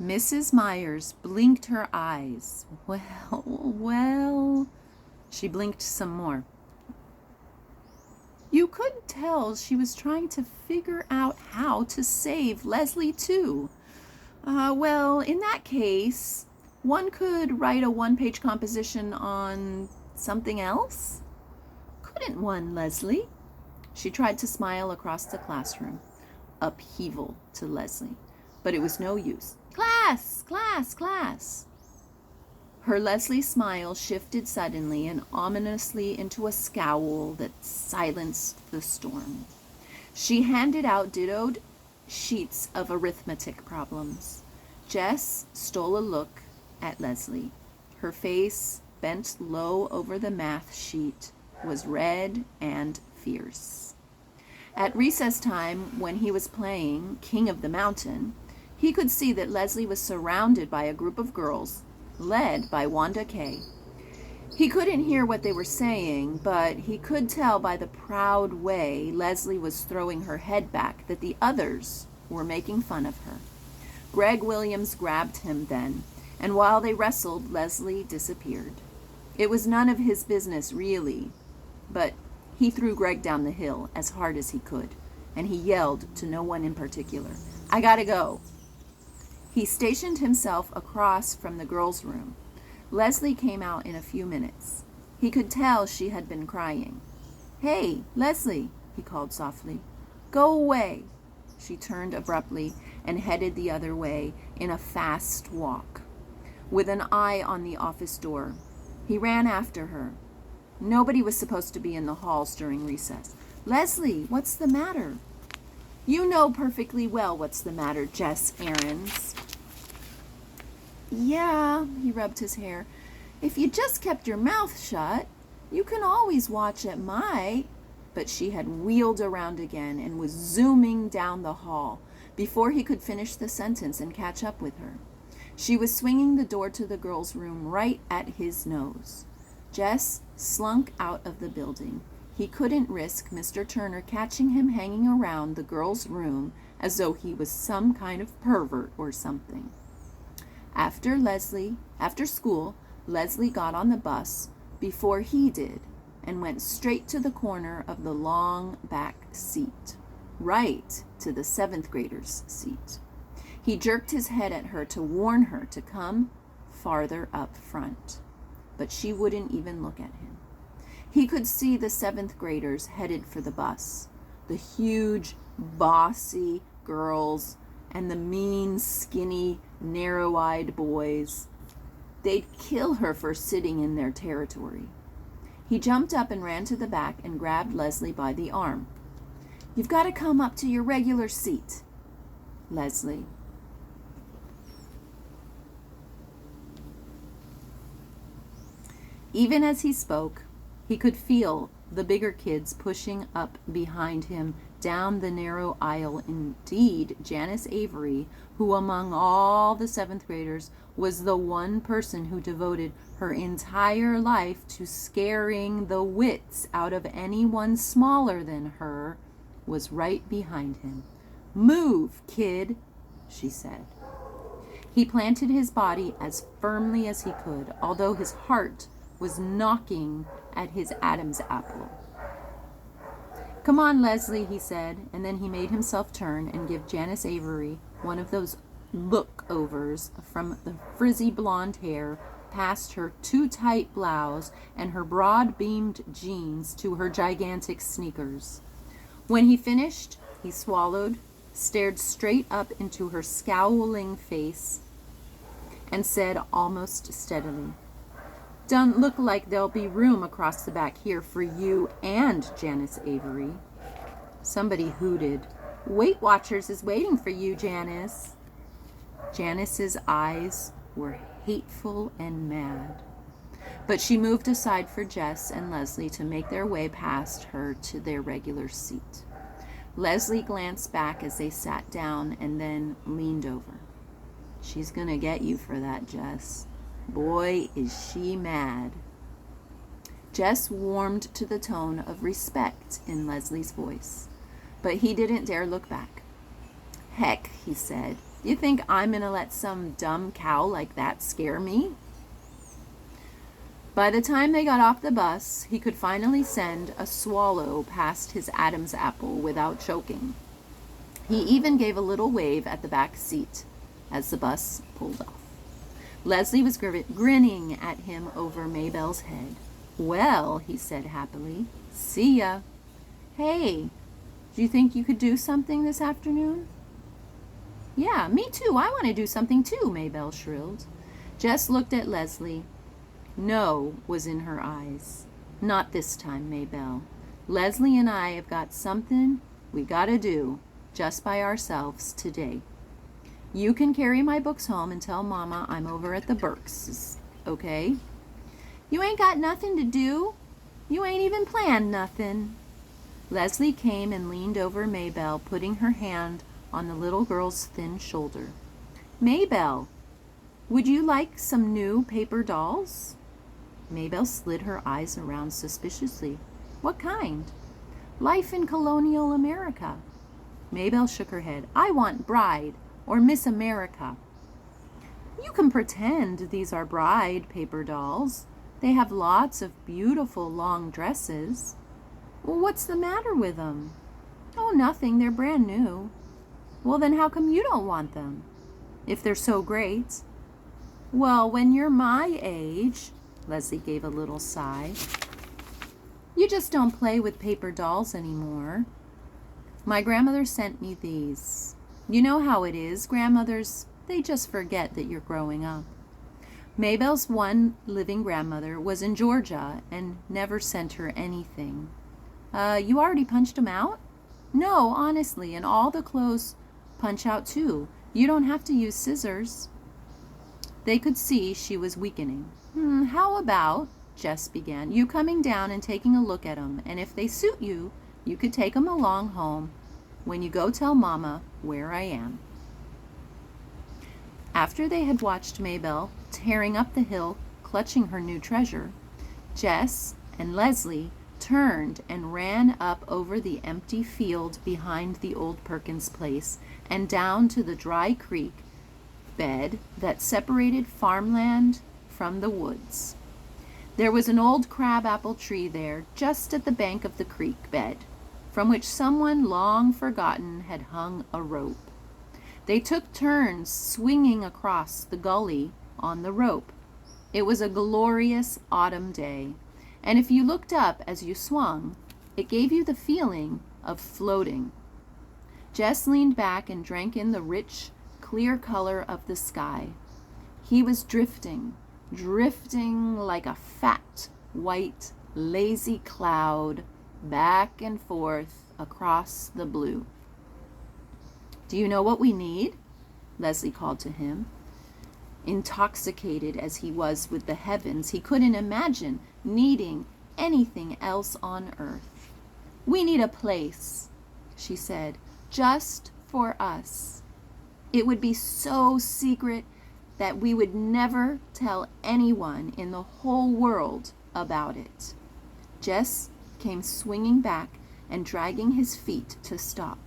Mrs. Myers blinked her eyes. Well, she blinked some more. You could tell she was trying to figure out how to save Leslie, too. Well, in that case, one could write a one-page composition on something else? Couldn't one, Leslie? She tried to smile across the classroom. Upheaval to Leslie, but it was no use. Class, class, class. Her Leslie smile shifted suddenly and ominously into a scowl that silenced the storm. She handed out dittoed sheets of arithmetic problems. Jess stole a look at Leslie. Her face, bent low over the math sheet, was red and fierce. At recess time, when he was playing King of the Mountain, he could see that Leslie was surrounded by a group of girls, led by Wanda Kay. He couldn't hear what they were saying, but he could tell by the proud way Leslie was throwing her head back that the others were making fun of her. Greg Williams grabbed him then, and while they wrestled, Leslie disappeared. It was none of his business, really, but he threw Greg down the hill as hard as he could, and he yelled to no one in particular, "I gotta go." He stationed himself across from the girls' room. Leslie came out in a few minutes. He could tell she had been crying. "Hey, Leslie," he called softly. "Go away." She turned abruptly and headed the other way in a fast walk, with an eye on the office door. He ran after her. Nobody was supposed to be in the halls during recess. "Leslie, what's the matter?" "You know perfectly well what's the matter, Jess Aarons." "Yeah," he rubbed his hair. "If you just kept your mouth shut, you can always watch at my..." But she had wheeled around again and was zooming down the hall before he could finish the sentence and catch up with her. She was swinging the door to the girls' room right at his nose. Jess slunk out of the building. He couldn't risk Mr. Turner catching him hanging around the girls' room as though he was some kind of pervert or something. After school, Leslie got on the bus before he did and went straight to the corner of the long back seat, right to the 7th grader's seat. He jerked his head at her to warn her to come farther up front, but she wouldn't even look at him. He could see the 7th graders headed for the bus, the huge, bossy girls and the mean, skinny, narrow-eyed boys. They'd kill her for sitting in their territory. He jumped up and ran to the back and grabbed Leslie by the arm. "You've got to come up to your regular seat, Leslie." Even as he spoke, he could feel the bigger kids pushing up behind him down the narrow aisle. Indeed, Janice Avery, who among all the 7th graders was the one person who devoted her entire life to scaring the wits out of anyone smaller than her, was right behind him. "Move, kid," she said. He planted his body as firmly as he could, although his heart was knocking at his Adam's apple. "Come on, Leslie," he said, and then he made himself turn and give Janice Avery one of those look-overs from the frizzy blonde hair past her too-tight blouse and her broad-beamed jeans to her gigantic sneakers. When he finished, he swallowed, stared straight up into her scowling face, and said almost steadily, "Don't look like there'll be room across the back here for you and Janice Avery." Somebody hooted. "Weight Watchers is waiting for you, Janice." Janice's eyes were hateful and mad, but she moved aside for Jess and Leslie to make their way past her to their regular seat. Leslie glanced back as they sat down and then leaned over. "She's gonna get you for that, Jess. Boy, is she mad." Jess warmed to the tone of respect in Leslie's voice, but he didn't dare look back. "Heck," he said, You think I'm going to let some dumb cow like that scare me? By the time they got off the bus, he could finally send a swallow past his Adam's apple without choking. He even gave a little wave at the back seat as the bus pulled off. Leslie was grinning at him over Maybelle's head. "Well," he said happily, "see ya." "Hey, do you think you could do something this afternoon?" "Yeah, me too. I want to do something too," Maybelle shrilled. Jess looked at Leslie. No was in her eyes. "Not this time, Maybelle. Leslie and I have got something we gotta do just by ourselves today. You can carry my books home and tell Mama I'm over at the Burks', okay?" "You ain't got nothing to do. You ain't even planned nothing." Leslie came and leaned over Maybelle, putting her hand on the little girl's thin shoulder. "Maybelle, would you like some new paper dolls?" Maybelle slid her eyes around suspiciously. "What kind?" "Life in colonial America." Maybelle shook her head. "I want Bride or Miss America." "You can pretend these are Bride paper dolls. They have lots of beautiful long dresses." "Well, what's the matter with them?" "Oh, nothing. They're brand new." "Well, then how come you don't want them, if they're so great?" "Well, when you're my age," Leslie gave a little sigh, "you just don't play with paper dolls anymore. My grandmother sent me these. You know how it is. Grandmothers, they just forget that you're growing up." Maybelle's one living grandmother was in Georgia and never sent her anything. You already punched them out?" "No, honestly, and all the clothes punch out too. You don't have to use scissors." They could see she was weakening. How about," Jess began, "you coming down and taking a look at 'em, and if they suit you, you could take 'em along home when you go tell Mama where I am." After they had watched Maybelle tearing up the hill, clutching her new treasure, Jess and Leslie turned and ran up over the empty field behind the old Perkins place and down to the dry creek bed that separated farmland from the woods. There was an old crabapple tree there, just at the bank of the creek bed, from which someone long forgotten had hung a rope. They took turns swinging across the gully on the rope. It was a glorious autumn day, and if you looked up as you swung, it gave you the feeling of floating. Jess leaned back and drank in the rich, clear color of the sky. He was drifting like a fat, white, lazy cloud, back and forth across the blue. "Do you know what we need?" Leslie called to him. Intoxicated as he was with the heavens, he couldn't imagine needing anything else on earth. "We need a place," she said, "just for us. It would be so secret that we would never tell anyone in the whole world about it." Jess came swinging back and dragging his feet to stop.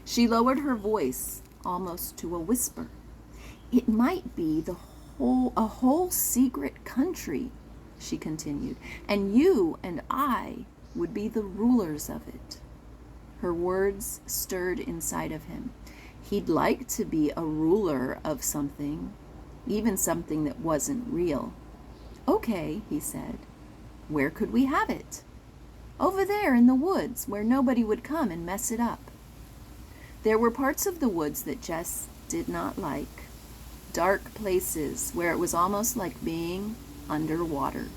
She lowered her voice almost to a whisper. "It might be a whole secret country," she continued, "and you and I would be the rulers of it." Her words stirred inside of him. He'd like to be a ruler of something, even something that wasn't real. "Okay," he said. "Where could we have it?" "Over there in the woods, where nobody would come and mess it up." There were parts of the woods that Jess did not like. Dark places where it was almost like being underwater.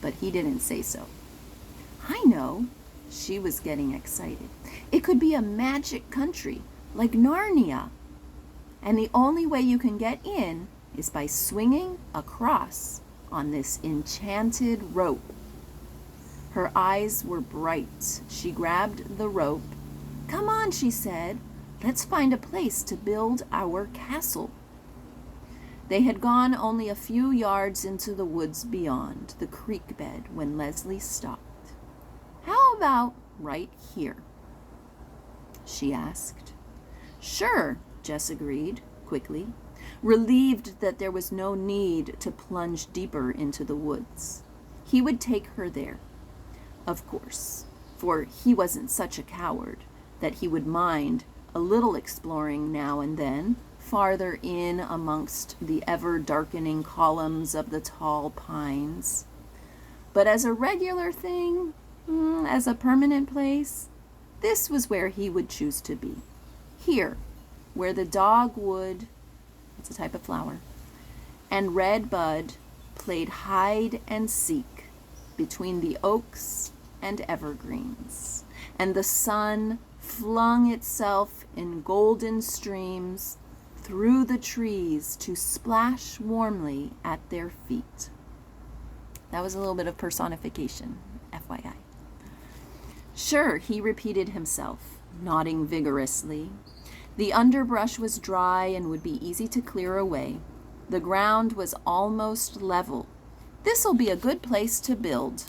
But he didn't say so. "I know." She was getting excited. "It could be a magic country, like Narnia. And the only way you can get in is by swinging across on this enchanted rope." Her eyes were bright. She grabbed the rope. "Come on," she said. "Let's find a place to build our castle." They had gone only a few yards into the woods beyond the creek bed when Leslie stopped. "How about right here?" she asked. "Sure, Jess agreed, quickly, relieved that there was no need to plunge deeper into the woods. He would take her there, of course, for he wasn't such a coward that he would mind a little exploring now and then, farther in amongst the ever-darkening columns of the tall pines. But as a regular thing, as a permanent place, this was where he would choose to be. Here, where the dogwood, it's a type of flower, and red bud played hide and seek between the oaks and evergreens, and the sun flung itself in golden streams through the trees to splash warmly at their feet. That was a little bit of personification, FYI. Sure, he repeated himself, nodding vigorously. The underbrush was dry and would be easy to clear away. The ground was almost level. This'll be a good place to build.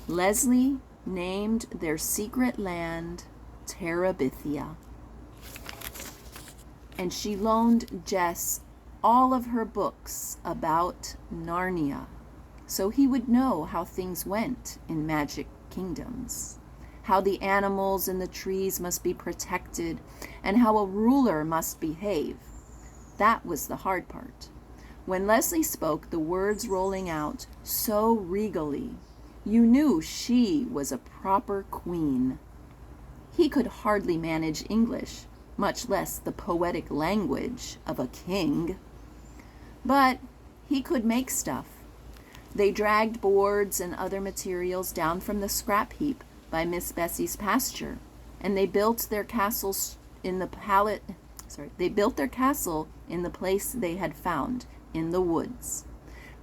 Leslie named their secret land Terabithia. And she loaned Jess all of her books about Narnia, so he would know how things went in magic kingdoms, how the animals in the trees must be protected, and how a ruler must behave. That was the hard part. When Leslie spoke, the words rolling out so regally, you knew she was a proper queen. He could hardly manage English, much less the poetic language of a king. But he could make stuff. They dragged boards and other materials down from the scrap heap by Miss Bessie's pasture, and they built their castles in the castle in the place they had found, in the woods.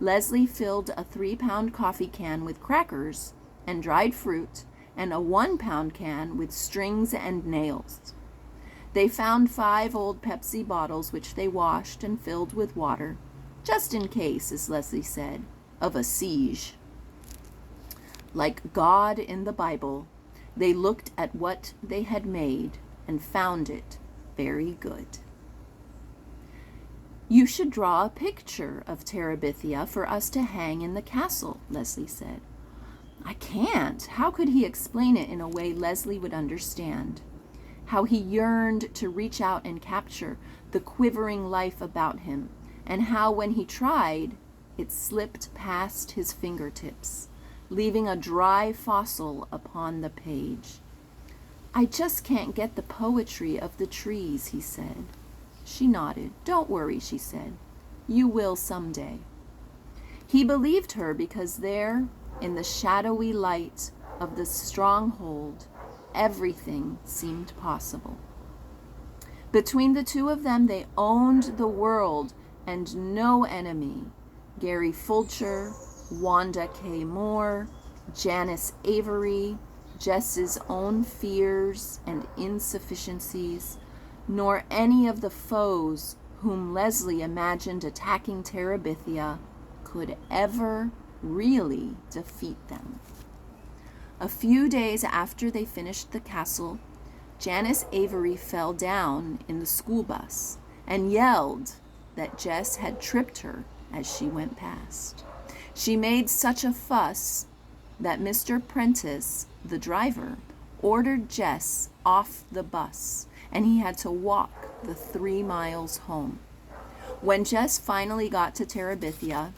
Leslie filled a 3-pound coffee can with crackers and dried fruit, and a 1-pound can with strings and nails. They found 5 old Pepsi bottles, which they washed and filled with water, just in case, as Leslie said, of a siege. Like God in the Bible, they looked at what they had made and found it very good. You should draw a picture of Terabithia for us to hang in the castle, Leslie said. I can't. How could he explain it in a way Leslie would understand? How he yearned to reach out and capture the quivering life about him, and how when he tried, it slipped past his fingertips, leaving a dry fossil upon the page. I just can't get the poetry of the trees, he said. She nodded. Don't worry, she said. You will someday. He believed her because there, in the shadowy light of the stronghold, everything seemed possible. Between the two of them, they owned the world and no enemy. Gary Fulcher, Wanda K. Moore, Janice Avery, Jess's own fears and insufficiencies, nor any of the foes whom Leslie imagined attacking Terabithia could ever really defeat them. A few days after they finished the castle, Janice Avery fell down in the school bus and yelled that Jess had tripped her as she went past. She made such a fuss that Mr. Prentice, the driver, ordered Jess off the bus, and he had to walk the 3 miles home. When Jess finally got to Terabithia,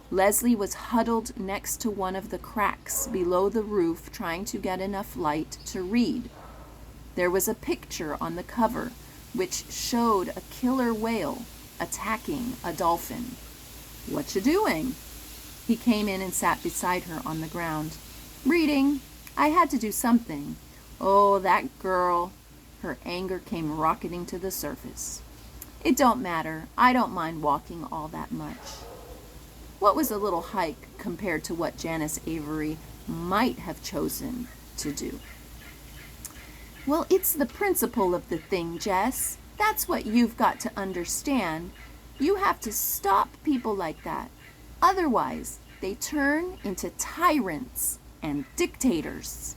Leslie was huddled next to one of the cracks below the roof trying to get enough light to read. There was a picture on the cover which showed a killer whale attacking a dolphin. What you doing? He came in and sat beside her on the ground. Reading. I had to do something. Oh, that girl. Her anger came rocketing to the surface. It don't matter. I don't mind walking all that much. What was a little hike compared to what Janice Avery might have chosen to do? Well, it's the principle of the thing, Jess. That's what you've got to understand. You have to stop people like that. Otherwise, they turn into tyrants and dictators.